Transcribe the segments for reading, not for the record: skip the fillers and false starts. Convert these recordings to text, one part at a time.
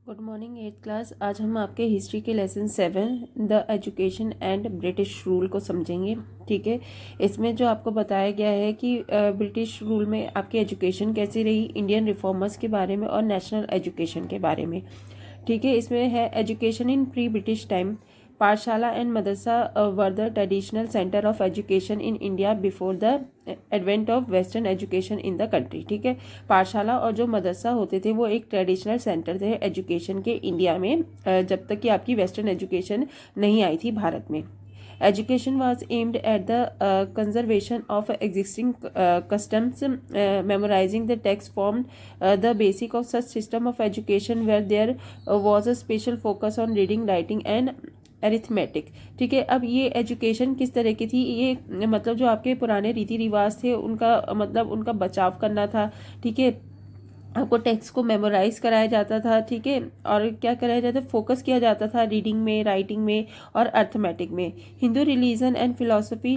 Good morning eighth class. आज हम आपके हिस्ट्री के lesson 7 the education and British rule को समझेंगे। ठीक है, इसमें जो आपको बताया गया है कि ब्रिटिश रूल में आपकी एजुकेशन कैसी रही, इंडियन रिफॉर्मर्स के बारे में और नेशनल एजुकेशन के बारे में। ठीक है, इसमें है education in pre British time. Pathshala and madrasa were the traditional centre of education in India before the advent of western education in the country. ठीक है, पाठशाला और जो मदरसा होते थे वो एक ट्रेडिशनल सेंटर थे एजुकेशन के इंडिया में, जब तक कि आपकी वेस्टर्न एजुकेशन नहीं आई थी भारत में। Education was aimed at the conservation of existing customs. Memorizing the text formed the basic of such system of education, where there was a special focus on reading, writing and arithmetic. ठीक है, अब ये education किस तरह की थी, ये मतलब जो आपके पुराने रीति रिवाज थे उनका मतलब उनका बचाव करना था। ठीक है, आपको टेक्स्ट को मेमोराइज कराया जाता था। ठीक है, और क्या कराया जाता था, फोकस किया जाता था रीडिंग में, राइटिंग में और अर्थमेटिक में। Hindu religion and philosophy,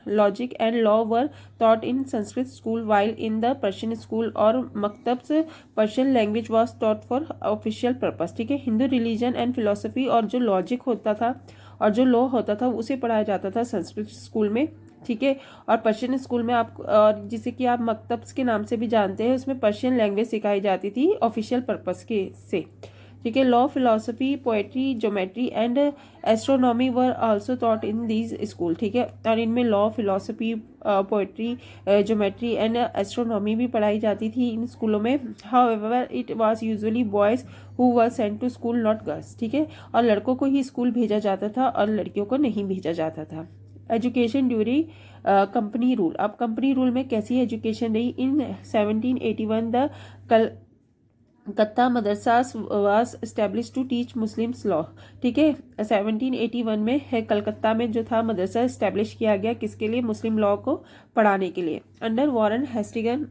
logic and law were taught in Sanskrit school, while in the Persian school और मकतब्स Persian language was taught for official purpose. ठीक है, हिंदू रिलीजन एंड फिलोसफी और जो लॉजिक होता था और जो लॉ होता था उसे पढ़ाया जाता था संस्कृत स्कूल में। ठीक है, और पर्शियन स्कूल में आप, और जिसे कि आप मकतब्स के नाम से भी जानते हैं, उसमें पर्शियन लैंग्वेज सिखाई जाती थी ऑफिशियल पर्पस के से। ठीक है, law, philosophy, poetry, geometry and astronomy were also taught in these school. ठीक है, और इनमें law, philosophy, poetry, geometry and astronomy भी पढ़ाई जाती थी इन स्कूलों में। However it was usually boys who were sent to school, not girls. ठीक है, और लड़कों को ही स्कूल भेजा जाता था और लड़कियों को नहीं भेजा जाता था। Education during company rule. अब कंपनी रूल में कैसी एजुकेशन रही, in 1781 the Calcutta madrasas was establish to teach Muslims law. ठीक है, 1781 में है कलकत्ता में जो था मदरसा एस्टेब्लिश किया गया, किसके लिए, मुस्लिम लॉ को पढ़ाने के लिए। Under Warren Hastings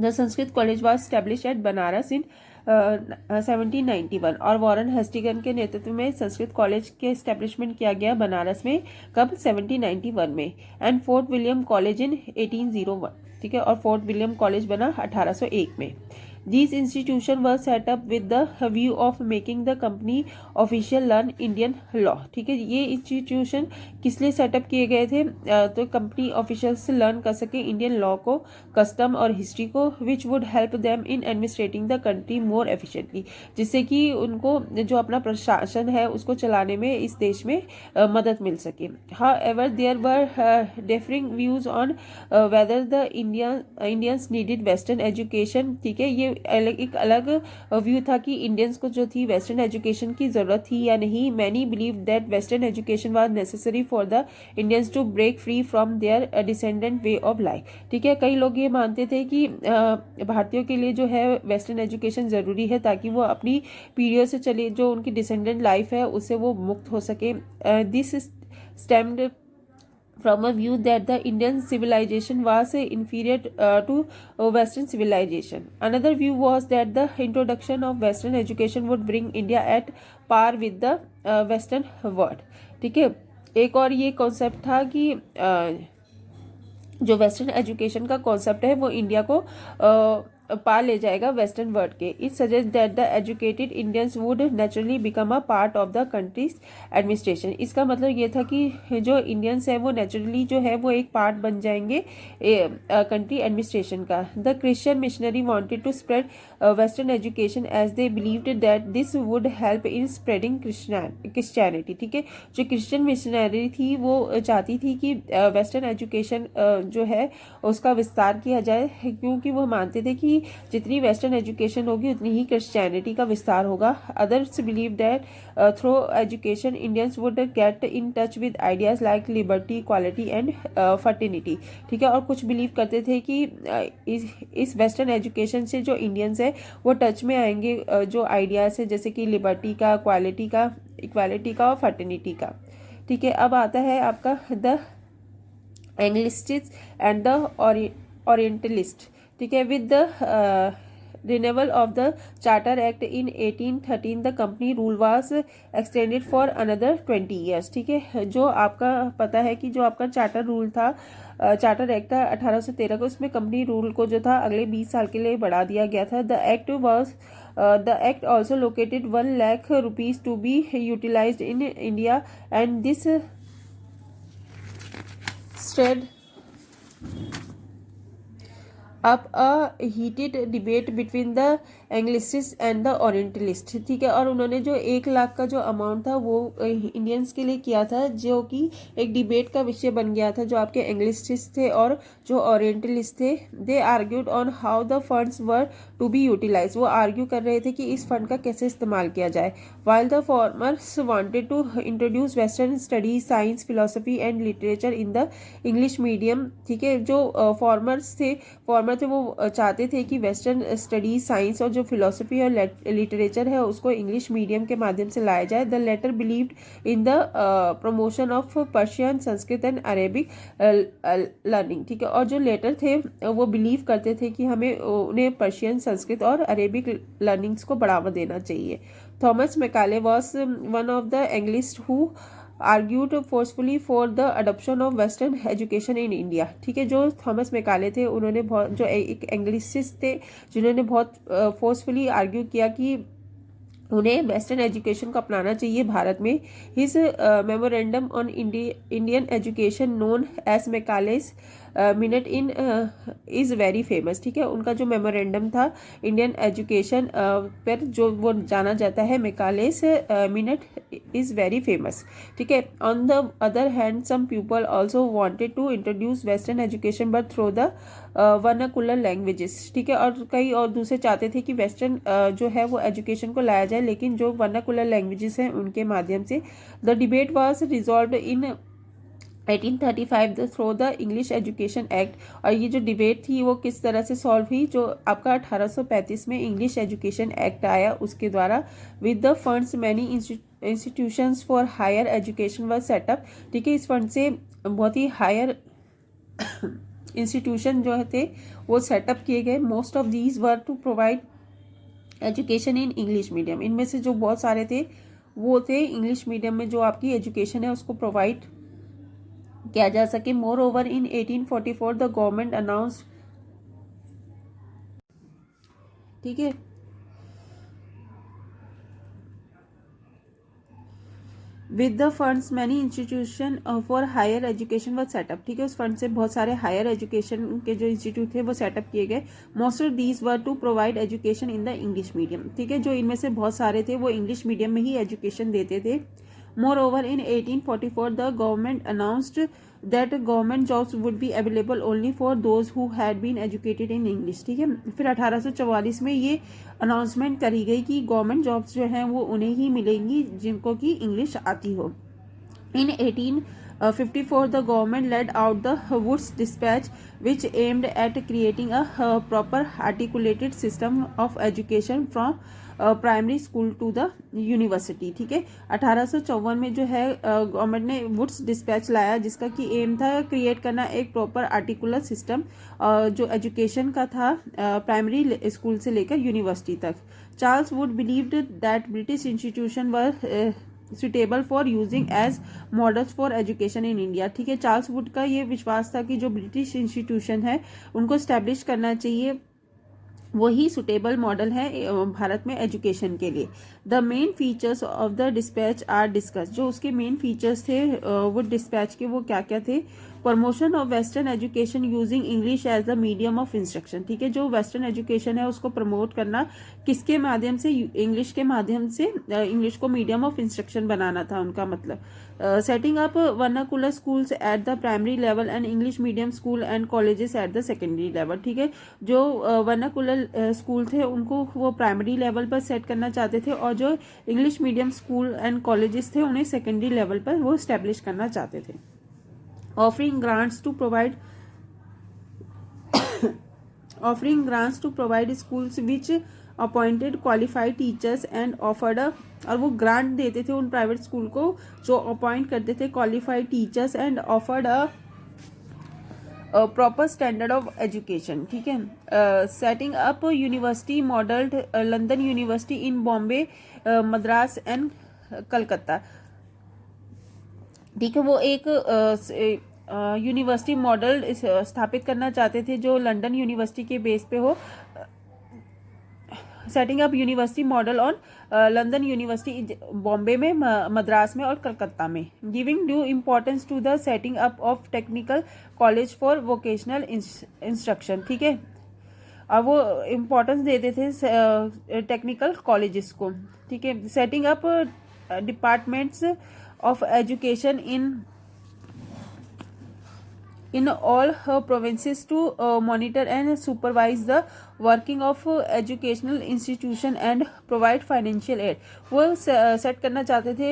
the Sanskrit College was establish at Banaras in 1791, और वॉरेन हेस्टिंगस के नेतृत्व में संस्कृत कॉलेज के एस्टेब्लिशमेंट किया गया बनारस में, कब, 1791 में। And fort William college in 1801। ठीक है, और फोर्ट विलियम कॉलेज बना 1801 में। These institutions were set up with the view of making the company official learn Indian law। ठीक है, ये इंस्टीट्यूशन किस लिए सेटअप किए गए थे, तो कंपनी ऑफिशियल्स से लर्न कर सके इंडियन लॉ को, कस्टम और हिस्ट्री को, which would help them in administrating the country more efficiently, जिससे कि उनको जो अपना प्रशासन है उसको चलाने में इस देश में मदद मिल सके। However there were differing views on whether the Indians needed western education. ठीक है, ये एक अलग व्यू था कि इंडियंस को जो थी वेस्टर्न एजुकेशन की ज़रूरत थी या नहीं। Many believe that western education was necessary for the Indians to break free from their descendant way of life. ठीक है, कई लोग ये मानते थे कि भारतीयों के लिए जो है वेस्टर्न एजुकेशन ज़रूरी है ताकि वो अपनी पीढ़ियों से चले जो उनकी डिसेंडेंट लाइफ है उससे वो मुक्त हो सके। This stemmed from a view that the Indian civilization was inferior to Western civilization. Another view was that the introduction of Western education would bring India at par with the Western world। ठीक है, एक और ये concept था कि जो western education का concept है वो इंडिया को पा ले जाएगा वेस्टर्न वर्ल्ड के। It suggest that the educated Indians would naturally become a part of the countries administration. इसका मतलब ये था कि जो इंडियंस है वो नेचुरली जो है वो एक पार्ट बन जाएंगे कंट्री एडमिनिस्ट्रेशन का। The Christian missionary wanted to spread western education as they believed that this would help in spreading Christianity. ठीक है, जो क्रिश्चियन मिशनरी थी वो चाहती थी कि वेस्टर्न एजुकेशन जो है उसका विस्तार किया जाए, क्योंकि वो मानते थे कि जितनी वेस्टर्न एजुकेशन होगी उतनी ही क्रिश्चियनिटी का विस्तार होगा। Others believe that through education Indians would get in touch with ideas like liberty, equality and fraternity. ठीक है, और कुछ बिलीव करते थे कि इस वेस्टर्न एजुकेशन से जो इंडियंस है वो टच में आएंगे जो आइडियाज है जैसे कि लिबर्टी का, इक्वालिटी का और फर्टिनिटी का। ठीक है, अब आता है आपका द एंग्लिस्टिस्ट एंड द ओरिएंटलिस्ट। ठीक है, with the renewal of the Charter Act in 1813 the company rule was extended for another 20 years। ठीक है, जो आपका पता है कि जो आपका चार्टर रूल था, चार्टर एक्ट था 1813 का, उसमें कंपनी रूल को जो था अगले 20 साल के लिए बढ़ा दिया गया था। The act also located 1 lakh rupees to be utilised in India and this stirred up a heated debate between the Anglicist and the orientalist. ठीक है, और उन्होंने जो 1 लाख का जो अमाउंट था वो इंडियंस के लिए किया था, जो कि एक डिबेट का विषय बन गया था। जो आपके एंग्लिसिस्ट थे और जो ओरिएंटलिस्ट थे, they argued on how the funds were to be utilise. वो आर्ग्यू कर रहे थे कि इस फंड का कैसे इस्तेमाल किया जाए। While the formers wanted to introduce western studies, science, philosophy and literature in the English medium. ठीक है, जो फॉर्मर्स थे वो चाहते थे कि वेस्टर्न स्टडीज, साइंस और जो फिलोसफी और लिटरेचर है उसको इंग्लिश मीडियम के माध्यम से लाया जाए। The latter believed in the promotion of Persian, Sanskrit and Arabic learning. ठीक है, और जो लेटर थे वो बिलीव करते थे कि हमें उन्हें पर्शियन, संस्कृत और अरेबिक लर्निंग्स को बढ़ावा देना चाहिए। Thomas Macaulay was one of the Anglicist who argued forcefully for the adoption of western education in India. ठीक है, जो थॉमस मैकाले थे उन्होंने बहुत, जो एक इंग्लिशिस्ट थे जिन्होंने बहुत फोर्सफुली आर्ग्यू किया कि उन्हें वेस्टर्न एजुकेशन को अपनाना चाहिए भारत में। His memorandum on Indian education known as Macaulay's minute in is very famous. ठीक है, उनका जो मेमोरेंडम था इंडियन एजुकेशन पर जो वो जाना जाता है Macaulay's minute is very famous. ठीक है, on the other hand some people also wanted to introduce western education but through the vernacular languages. ठीक है, और कई और दूसरे चाहते थे कि वेस्टर्न जो है वो एजुकेशन को लाया जाए, लेकिन जो वर्नाकुलर लैंग्वेजेस हैं उनके माध्यम से। The debate was resolved in 1835 through the English education act. और ये जो डिबेट थी वो किस तरह से सॉल्व हुई, जो आपका 1835 में इंग्लिश एजुकेशन एक्ट आया उसके द्वारा। With the funds many institutions for higher education were set up. ठीक है, इस फंड से बहुत ही हायर इंस्टीट्यूशन जो थे वो सेटअप किए गए। Most of these were to provide education in English medium. इनमें से जो बहुत सारे थे वो थे इंग्लिश मीडियम में जो आपकी एजुकेशन है उसको प्रोवाइड किया जा सके। Moreover in 1844 the government announced. ठीक है, with the funds many institution for higher education were set up. ठीक है, उस फंड से बहुत सारे हायर एजुकेशन के जो इंस्टीट्यूट थे वो सेटअप किए गए। Most of these were to provide education in the English medium. ठीक है, जो इनमें से बहुत सारे थे वो इंग्लिश मीडियम में ही एजुकेशन देते थे। Moreover, in 1844, the government announced that government jobs would be available only for those who had been educated in English। ठीक है, फिर 1844 में ये अनाउंसमेंट करी गई कि गवर्नमेंट जॉब्स जो हैं वो उन्हें ही मिलेंगी जिनको कि इंग्लिश आती हो। In 1854, the government led out the Woods Dispatch, which aimed at creating a proper articulated system of education from primary school to the university. ठीक है, 1854 में जो है गवर्नमेंट ने वुड्स डिस्पैच लाया जिसका कि एम था क्रिएट करना एक प्रॉपर आर्टिकुलर सिस्टम जो एजुकेशन का था प्राइमरी स्कूल से लेकर यूनिवर्सिटी तक। Charles Wood believed that British institution were suitable for using as models for education in India. ठीक है, चार्ल्स वुड का ये विश्वास था कि जो ब्रिटिश इंस्टीट्यूशन है उनको स्टैब्लिश करना चाहिए, वही सुटेबल मॉडल है भारत में एजुकेशन के लिए। The main features of the dispatch are discuss. जो उसके मेन फीचर्स थे वुड डिस्पैच के वो क्या क्या थे। Promotion of western education using English as the medium of instruction. ठीक है, जो वेस्टर्न एजुकेशन है उसको प्रमोट करना किसके माध्यम से, इंग्लिश के माध्यम से, इंग्लिश को मीडियम ऑफ इंस्ट्रक्शन बनाना था उनका मतलब। Setting up vernacular schools at the primary level and English medium school and colleges at the secondary level. ठीक है, जो वर्नाकुलर स्कूल थे उनको वो प्राइमरी लेवल पर सेट करना चाहते थे और जो English medium school and colleges थे उन्हें सेकेंडरी लेवल पर वो स्टैब्लिश करना चाहते थे। offering grants to provide schools which appointed qualified teachers and offered a, और वो ग्रांट देते थे उन प्राइवेट स्कूल को जो अपॉइंट करते थे qualified teachers and offered a proper standard of Education, ठीक है। Setting up university modelled London university in Bombay, Madras and Calcutta, ठीक है। वो एक यूनिवर्सिटी मॉडल स्थापित करना चाहते थे जो लंदन यूनिवर्सिटी के बेस पे हो। Setting up university model on London university Bombay में, मद्रास में और कलकत्ता में। Giving due importance to the setting up of technical college for vocational instruction, ठीक है। और वो इम्पोर्टेंस देते थे टेक्निकल कॉलेजेस को, ठीक है। Setting up departments of education in all her provinces to monitor and supervise the working of educational institution and provide financial aid। वो सेट करना चाहते थे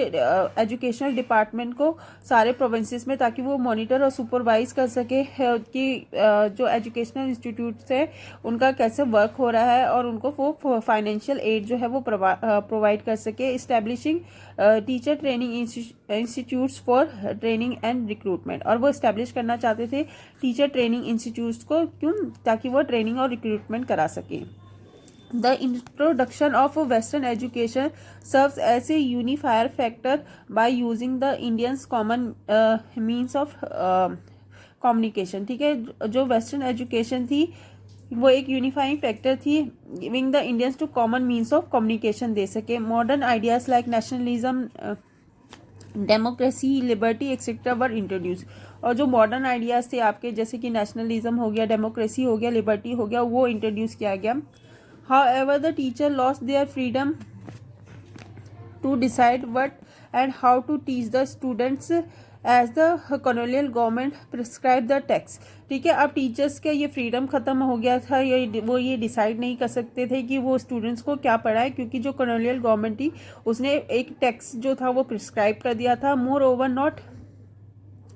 एजुकेशनल डिपार्टमेंट को सारे प्रोविंसेस में, ताकि वो मॉनिटर और सुपरवाइज कर सके कि जो एजुकेशनल इंस्टीट्यूट्स हैं उनका कैसे वर्क हो रहा है और उनको वो फाइनेंशियल एड जो है वो प्रोवाइड कर सके। Establishing teacher training institutes for training and recruitment, और वो इस्टेब्लिश करना चाहते थे टीचर ट्रेनिंग इंस्टीट्यूट्स को, क्यों, ताकि वो ट्रेनिंग और रिक्रूटमेंट करा सके। The introduction of western education serves as a unifier factor by using the Indians common means of communication, ठीक है। जो वेस्टर्न एजुकेशन थी वो एक यूनिफाइंग फैक्टर थी, giving the Indians to common means of communication दे सके। Modern ideas like nationalism, democracy, liberty etcetera were introduce, और जो मॉडर्न आइडियाज थे आपके, जैसे कि नेशनलिज्म हो गया, डेमोक्रेसी हो गया, लिबर्टी हो गया, वो इंट्रोड्यूस किया गया। However the teacher lost their freedom to decide what and how to teach the students as the colonial government prescribe the text, ठीक है। अब टीचर्स का ये फ्रीडम ख़त्म हो गया था, वो ये डिसाइड नहीं कर सकते थे कि वो स्टूडेंट्स को क्या पढ़ाए, क्योंकि जो कॉलोनियल गवर्नमेंट थी उसने एक टेक्स्ट जो था वो प्रिस्क्राइब कर दिया था। More over not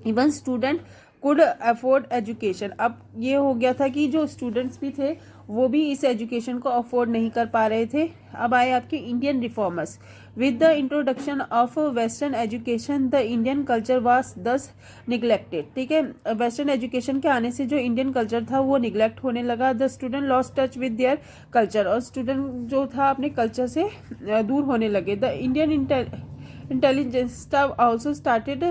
even student could afford education. अब ये हो गया था कि जो स्टूडेंट्स भी थे वो भी इस एजुकेशन को अफोर्ड नहीं कर पा रहे थे। अब आए आपके Indian reformers. With the introduction of western education the Indian culture was दस निगलेक्टेड, ठीक है। वेस्टर्न एजुकेशन के आने से जो इंडियन कल्चर था वो निगलेक्ट होने लगा। The student lost touch with their culture, और स्टूडेंट जो था अपने कल्चर से दूर होने लगे। The Indian intelligence also started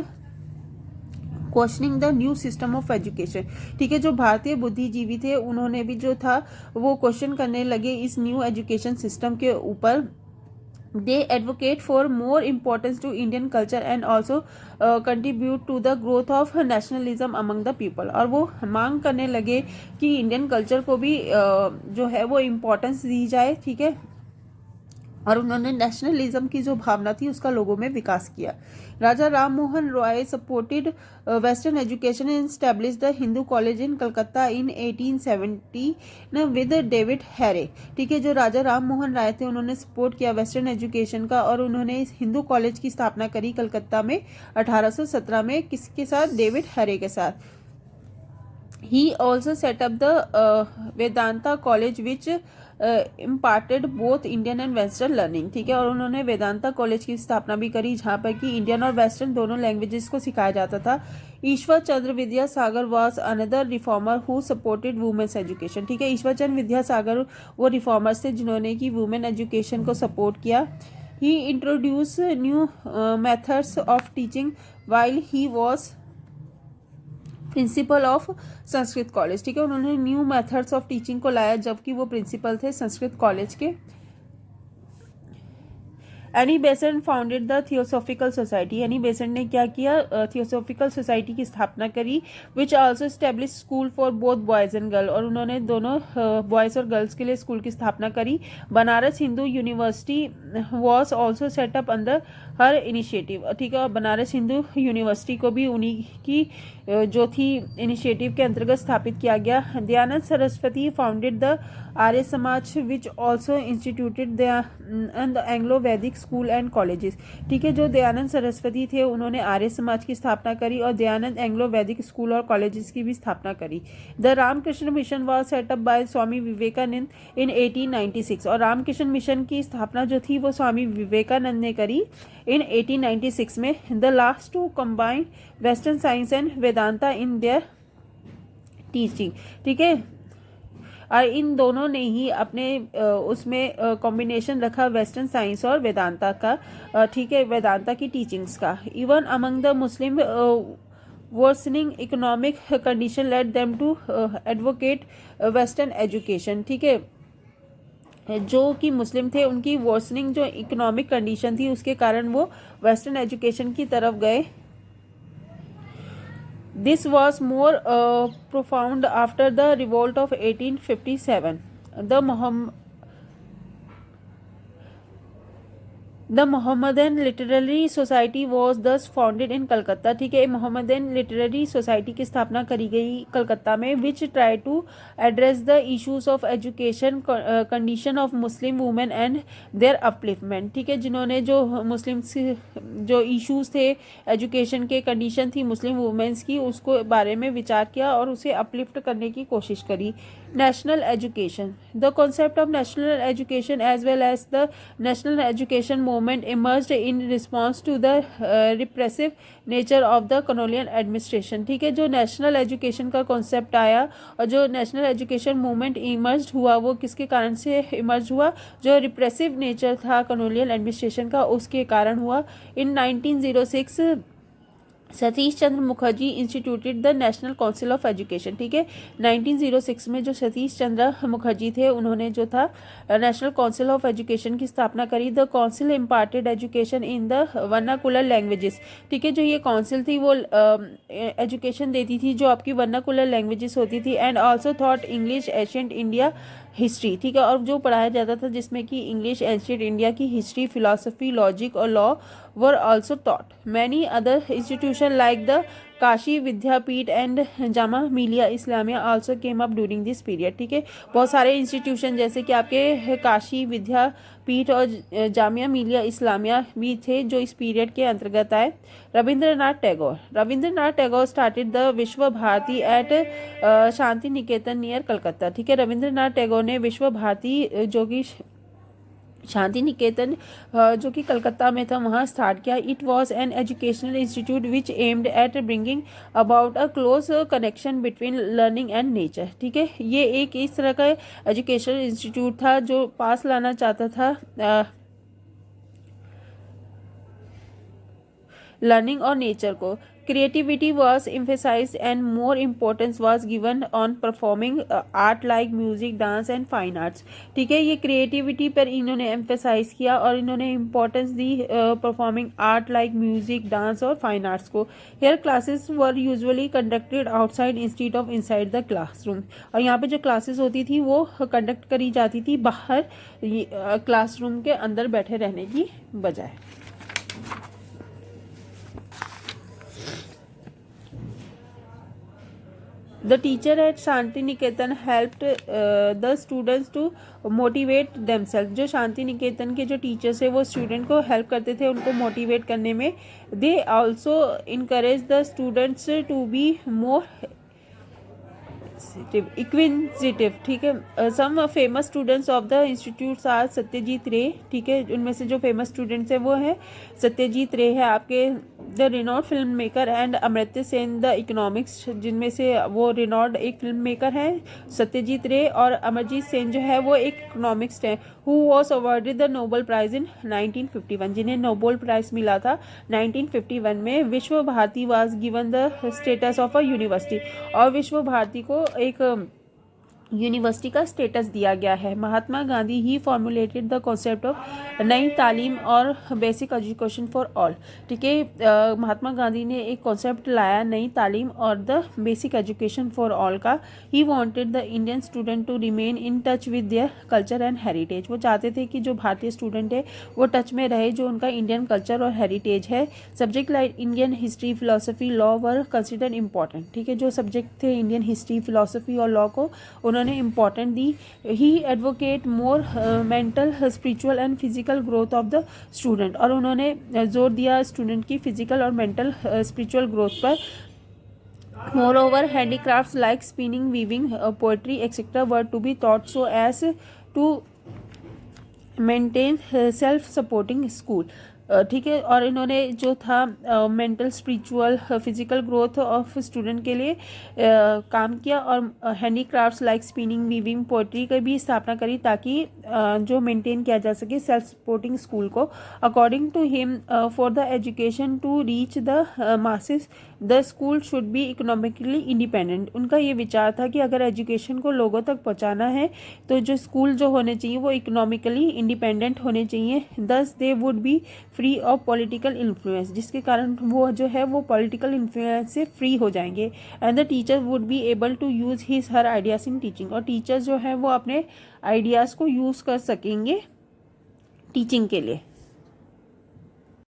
questioning the new system of Education, ठीक है। जो भारतीय बुद्धिजीवी थे उन्होंने भी जो था वो क्वेश्चन करने लगे इस न्यू एजुकेशन सिस्टम के ऊपर। They advocate for more importance to Indian culture and also contribute to the growth of nationalism among the people, और वो मांग करने लगे कि इंडियन कल्चर को भी जो है वो इम्पोर्टेंस दी जाए, ठीक है। और उन्होंने नेशनलिज्म की जो भावना थी उसका लोगों में विकास किया। Raja Ram Mohan Roy supported western education and establish the Hindu College in Calcutta in 1870 with David Hare, ठीक है। जो राजा राम मोहन राय थे उन्होंने सपोर्ट किया वेस्टर्न एजुकेशन का, और उन्होंने हिंदू कॉलेज की स्थापना करी कलकत्ता में 1817 में, किसके साथ, डेविड हैरे के साथ। He also set up the Vedanta College which imparted both Indian and Western learning, ठीक है। और उन्होंने वेदांता कॉलेज की स्थापना भी करी जहाँ पर कि इंडियन और वेस्टर्न दोनों लैंग्वेजेस को सिखाया जाता था। Ishwar Chandra Vidyasagar was another reformer who supported women's education, ठीक है। ईश्वर चंद्र विद्यासागर वो रिफॉर्मर्स थे जिन्होंने कि वुमेन एजुकेशन को सपोर्ट किया। He introduce new methods of teaching while he was principal of Sanskrit College, ठीक है। उन्होंने न्यू मेथड्स ऑफ टीचिंग को लाया जबकि वो प्रिंसिपल थे संस्कृत कॉलेज के। Annie Besant founded the theosophical society, Annie Besant ने क्या किया, थियोसॉफिकल सोसाइटी की स्थापना करी। Which also establish school for both boys and girl, और उन्होंने दोनों बॉयज़ और गर्ल्स के लिए स्कूल की स्थापना करी। Banaras Hindu university was also setup under her initiative, ठीक है। और बनारस हिंदू यूनिवर्सिटी को भी उन्हीं की जो थी इनिशिएटिव के अंतर्गत स्थापित किया गया। Dayanand Saraswati founded the Arya Samaj which also instituted the Anglo Vedic school and colleges, ठीक है। जो दयानंद सरस्वती थे उन्होंने आर्य समाज की स्थापना करी और दयानंद एंग्लो वैदिक स्कूल और कॉलेजेस की भी स्थापना करी। The Ramakrishna Mission was set up by Swami Vivekananda in 1896, और रामकृष्ण मिशन की स्थापना जो थी वो स्वामी विवेकानंद ने करी इन 1896 में। The last to combine western science and Vedanta in their teaching, ठीक है। और इन दोनों ने ही अपने उसमें कॉम्बिनेशन रखा वेस्टर्न साइंस और वेदांता का, ठीक है, वेदांता की टीचिंग्स का। Even among the Muslim worsening economic condition led them to advocate western education, ठीक है। जो कि मुस्लिम थे उनकी वर्सनिंग जो इकोनॉमिक कंडीशन थी उसके कारण वो वेस्टर्न एजुकेशन की तरफ गए। This was more profound after the revolt of 1857. The Mohammedan Literary Society was thus founded in Calcutta, ठीक है। मोहम्मदन लिटरेरी सोसाइटी की स्थापना करी गई कलकत्ता में, which try to address the issues of education condition of Muslim women and their upliftment, ठीक है। जिन्होंने जो मुस्लिम जो इशूज थे एजुकेशन के, कंडीशन थी मुस्लिम वुमेन्स की, उसको बारे में विचार किया और उसे अपलिफ्ट करने की कोशिश करी। National education, the concept of national education as well as the national education movement emerged in response to the repressive nature of the colonial administration, ठीक है। जो नेशनल एजुकेशन का कॉन्सेप्ट आया और जो नेशनल एजुकेशन मूवमेंट इमर्ज हुआ वो किसके कारण से इमर्ज हुआ, जो रिप्रेसिव नेचर था कॉलोनियल एडमिनिस्ट्रेशन का उसके कारण हुआ। In 1906 Satish Chandra Mukherjee instituted the National Council of Education, ठीक है। 1906 में जो सतीश चंद्र मुखर्जी थे उन्होंने जो था नेशनल काउंसिल ऑफ एजुकेशन की स्थापना करी। The council imparted education in the vernacular languages, ठीक है। जो ये काउंसिल थी वो एजुकेशन देती थी जो आपकी वर्नाकुलर लैंग्वेजेस होती थी, and also taught English ancient India history, ठीक है। और जो पढ़ाया जाता था जिसमें कि इंग्लिश एंशिएंट इंडिया की हिस्ट्री, फिलॉसफी, लॉजिक और law were also taught. Many other institution like the Kashi Vidyapith and Jamia Millia Islamia also came up during this period, ठीक है। बहुत सारे इंस्टीट्यूशन जैसे कि आपके काशी विद्यापीठ और जामिया मिलिया इस्लामिया भी थे जो इस पीरियड के अंतर्गत आए। रविंद्रनाथ टैगोर स्टार्टेड द विश्व भारती एट शांति निकेतन नियर कलकत्ता, ठीक है। रविंद्रनाथ टैगोर ने विश्व भारती जो कि शांति निकेतन जो कि कलकत्ता में था वहाँ स्टार्ट किया। It was an educational institute which aimed at bringing about a close connection between learning and nature, ठीक है। ये एक इस तरह का एजुकेशनल इंस्टीट्यूट था जो पास लाना चाहता था लर्निंग और नेचर को। Creativity was emphasised and more importance was given on performing art like music, dance and fine arts, ठीक है। ये क्रिएटिविटी पर इन्होंने एम्फेसाइज किया और इन्होंने इम्पोर्टेंस दी performing art like music, dance और फाइन आर्ट्स को। Here classes were usually conducted outside instead of inside the classroom, और यहाँ पे जो क्लासेस होती थी वो कंडक्ट करी जाती थी बाहर क्लासरूम के अंदर बैठे रहने की बजाय। The teacher at Shanti Niketan helped the students to motivate themselves, जो शांति निकेतन के जो टीचर्स है वो स्टूडेंट को हेल्प करते थे उनको मोटिवेट करने में। They also encourage the students to be more inquisitive, ठीक है। Some famous students of the institutes are Satyajit Ray, ठीक है। उनमें से जो फेमस स्टूडेंट्स हैं वो है सत्यजीत रे है आपके, the Reynold film maker and Amartya Sen the economics, जिनमें से वो रिनॉल्ड एक फिल्म मेकर है सत्यजीत रे, और अमरजीत सेन जो है वो एक इकोनॉमिक्स है। Who was awarded the Nobel prize in 1951, जिन्हें नोबेल प्राइज मिला था 1951 में। Vishwa Bharati was given the status of a university, और विश्व भारती को एक यूनिवर्सिटी का स्टेटस दिया गया है। Mahatma Gandhi he formulated the concept of Nai Talim और बेसिक एजुकेशन फॉर ऑल, ठीक है। महात्मा गांधी ने एक कॉन्सेप्ट लाया नई तालीम और the basic education for all का। He wanted the Indian student to remain in touch with their culture and heritage, वो चाहते थे कि जो भारतीय स्टूडेंट है वो टच में रहे जो उनका इंडियन कल्चर और हेरिटेज है। Subject like Indian history, philosophy, law were consider important, ठीक है। जो सब्जेक्ट थे इंडियन हिस्ट्री, फिलोसफी और लॉ को उन्होंने इम्पॉर्टेंट दी। He advocate more mental, spiritual and physical growth of the student, और उन्होंने जोर दिया स्टूडेंट की फिजिकल और मेंटल स्पिरिचुअल ग्रोथ पर। Moreover, handicrafts like spinning, weaving, poetry, etc. were to be taught so as to maintain self-supporting school. ठीक है। और इन्होंने जो था mental spiritual physical growth of student के लिए काम किया, और handicrafts like spinning weaving poetry की भी स्थापना करी, ताकि जो मेंटेन किया जा सके सेल्फ सपोर्टिंग स्कूल को। According to him, for the education to reach the masses the school should be economically independent. उनका ये विचार था कि अगर एजुकेशन को लोगों तक पहुंचाना है तो जो स्कूल जो होने चाहिए वो इकोनॉमिकली इंडिपेंडेंट होने चाहिए। दस they would be free of political influence, जिसके कारण वो जो है वो पॉलिटिकल इन्फ्लुएंस से फ्री हो जाएंगे। And the teacher would be able to use his her ideas in teaching, और टीचर जो है वो अपने आइडियाज़ को यूज़ कर सकेंगे टीचिंग के लिए।